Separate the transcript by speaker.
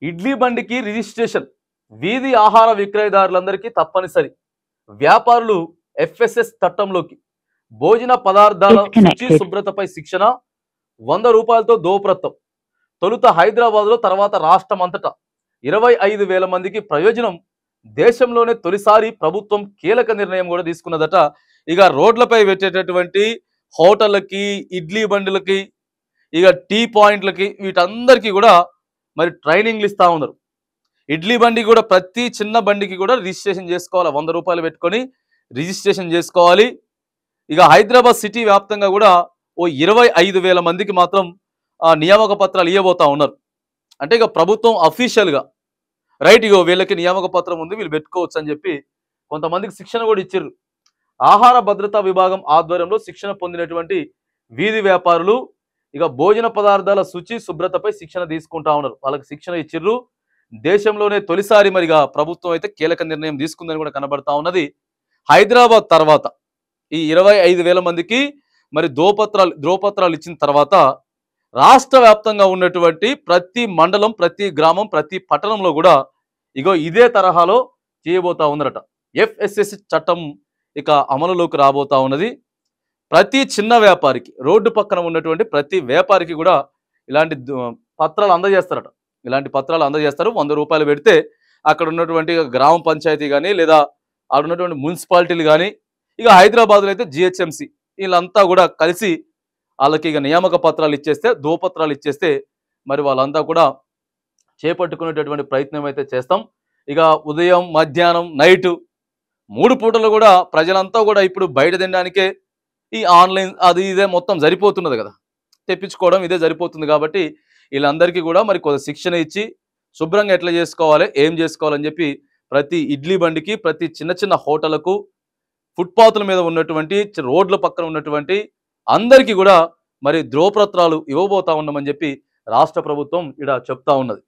Speaker 1: ఇడ్లీ బండికి రిజిస్ట్రేషన్ వీధి ఆహార విక్రయదారులందరికీ తప్పనిసరి. వ్యాపారులు ఎఫ్ఎస్ఎస్ చట్టంలోకి. భోజన పదార్థాల శుచి శుభ్రతపై శిక్షణ. 100 రూపాయలతో దోప్రత్తం. తొలుత హైదరాబాద్లో, తర్వాత రాష్ట్రం అంతటా 25,000 మందికి ప్రయోజనం. దేశంలోనే తొలిసారి ప్రభుత్వం కీలక నిర్ణయం కూడా తీసుకున్నదట. ఇక రోడ్లపై పెట్టేటటువంటి హోటళ్ళకి, ఇడ్లీ బండిలకి, ఇక టీ పాయింట్లకి, వీటందరికీ కూడా మరి ట్రైనింగ్లు ఇస్తా ఉన్నారు. ఇడ్లీ బండి కూడా ప్రతి చిన్న బండికి కూడా రిజిస్ట్రేషన్ చేసుకోవాలి. 100 రూపాయలు పెట్టుకొని రిజిస్ట్రేషన్ చేసుకోవాలి. ఇక హైదరాబాద్ సిటీ వ్యాప్తంగా కూడా ఓ 25,000 మందికి మాత్రం నియామక పత్రాలు ఇవ్వబోతా ఉన్నారు. అంటే ఇక ప్రభుత్వం అఫీషియల్గా రైట్, ఇగో వీళ్ళకి నియామక పత్రం ఉంది, వీళ్ళు పెట్టుకోవచ్చు అని చెప్పి కొంతమందికి శిక్షణ కూడా ఇచ్చారు. ఆహార భద్రతా విభాగం ఆధ్వర్యంలో శిక్షణ పొందినటువంటి వీధి వ్యాపారులు ఇక భోజన పదార్థాల శుచి శుభ్రతపై శిక్షణ తీసుకుంటా ఉన్నారు. వాళ్ళకి శిక్షణ ఇచ్చిర్రు. దేశంలోనే తొలిసారి మరిగా ప్రభుత్వం అయితే కీలక నిర్ణయం తీసుకుందని కూడా కనబడతా ఉన్నది. హైదరాబాద్ తర్వాత ఈ 25,000 మందికి మరి ధ్రువపత్రాలు ఇచ్చిన తర్వాత రాష్ట్ర వ్యాప్తంగా ఉన్నటువంటి ప్రతి మండలం, ప్రతి గ్రామం, ప్రతి పట్టణంలో కూడా ఇగో ఇదే తరహాలో చేయబోతా ఉన్నారట. ఎఫ్ఎస్ఎస్ చట్టం ఇక అమలులోకి రాబోతా ఉన్నది. ప్రతి చిన్న వ్యాపారికి, రోడ్డు పక్కన ఉన్నటువంటి ప్రతి వ్యాపారికి కూడా ఇలాంటి పత్రాలు అందజేస్తారట. ఇలాంటి పత్రాలు అందజేస్తారు. 100 రూపాయలు పెడితే అక్కడ ఉన్నటువంటి గ్రామ పంచాయతీ కానీ, లేదా అక్కడ ఉన్నటువంటి మున్సిపాలిటీలు కానీ, ఇక హైదరాబాద్లో అయితే జిహెచ్ఎంసి, వీళ్ళంతా కూడా కలిసి వాళ్ళకి ఇక నియామక పత్రాలు ఇచ్చేస్తే, దోపత్రాలు ఇచ్చేస్తే మరి వాళ్ళంతా కూడా చేపట్టుకునేటటువంటి ప్రయత్నం అయితే చేస్తాం. ఇక ఉదయం, మధ్యాహ్నం, నైటు 3 పూటలు కూడా ప్రజలంతా కూడా ఇప్పుడు బయట తినడానికే ఈ ఆన్లైన్ అది ఇదే మొత్తం సరిపోతున్నది కదా, తెప్పించుకోవడం ఇదే సరిపోతుంది. కాబట్టి వీళ్ళందరికీ కూడా మరి కొంత శిక్షణ ఇచ్చి శుభ్రంగా ఎట్లా చేసుకోవాలి, ఏం చేసుకోవాలని చెప్పి ప్రతి ఇడ్లీ బండికి, ప్రతి చిన్న చిన్న హోటళ్లకు, ఫుట్పాత్ల మీద ఉన్నటువంటి, రోడ్ల పక్కన ఉన్నటువంటి అందరికీ కూడా మరి ధ్రువపత్రాలు ఇవ్వబోతా ఉన్నామని చెప్పి రాష్ట్ర ప్రభుత్వం ఇక్కడ చెప్తా ఉన్నది.